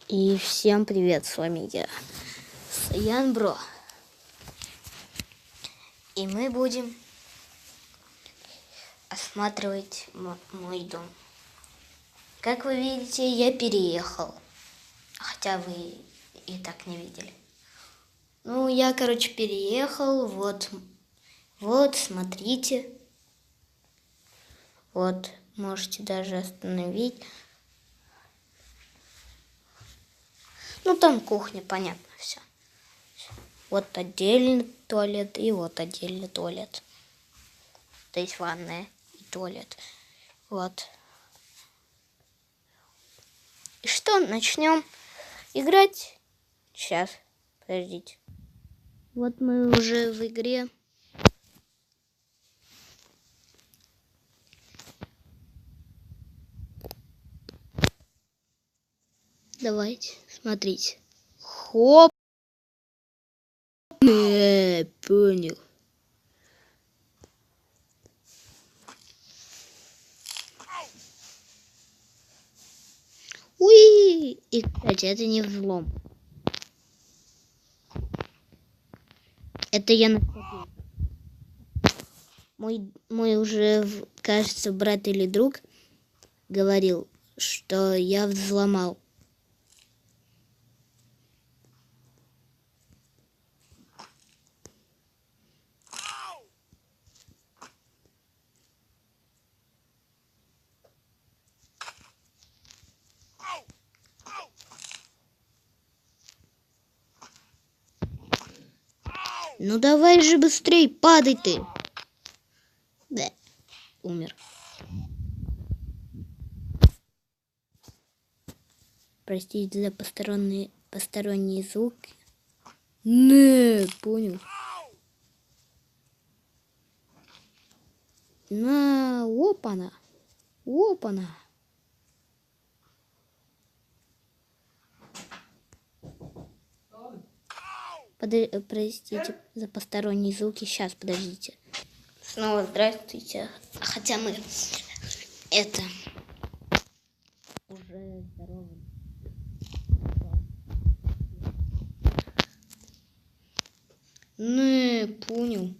И всем привет, с вами я, Саян Бро. И мы будем осматривать мой дом. Как вы видите, я переехал. Хотя вы и так не видели. Ну, я, переехал. Вот, смотрите. Вот, можете даже остановить. Ну, там кухня, понятно, все. Вот отдельный туалет и вот отдельный туалет. То есть ванная и туалет. Вот. И что, начнем играть? Сейчас, подождите. Вот мы уже в игре. Давайте, смотрите. Хоп. Понял. Уи! И, кстати, это не взлом. Это я накопил. Мой уже, кажется, брат или друг говорил, что я взломал. Ну давай же быстрей, падай ты. Да, умер. Простите за посторонние звуки. Не, понял. На, опана. Опана. Простите за посторонние звуки. Сейчас, подождите. Снова здравствуйте. Хотя мы уже здоровы. Не, понял.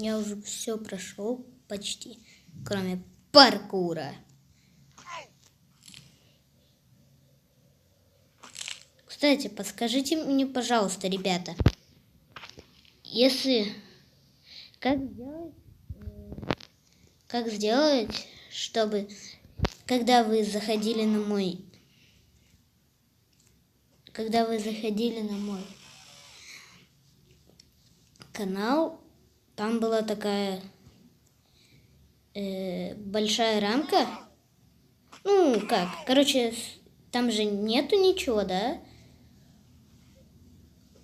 Я уже все прошел почти, кроме паркура. Кстати, подскажите мне, пожалуйста, ребята, как сделать, чтобы когда вы заходили на мой канал, там была такая большая рамка. Ну, как? Там же нету ничего, да?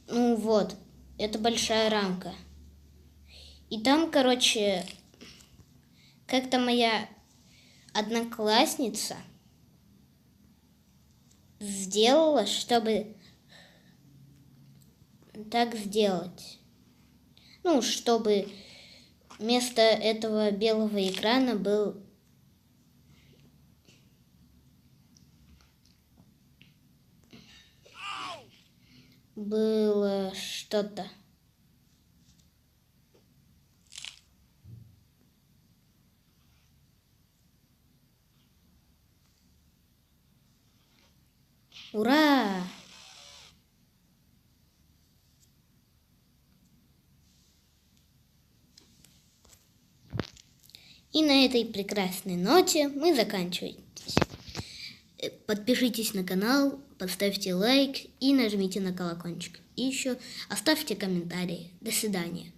Ну, вот. Это большая рамка. И там, как-то моя одноклассница сделала, чтобы так сделать. Ну, чтобы вместо этого белого экрана было что-то. Ура! И на этой прекрасной ноте мы заканчиваем. Подпишитесь на канал, поставьте лайк и нажмите на колокольчик. И еще оставьте комментарии. До свидания.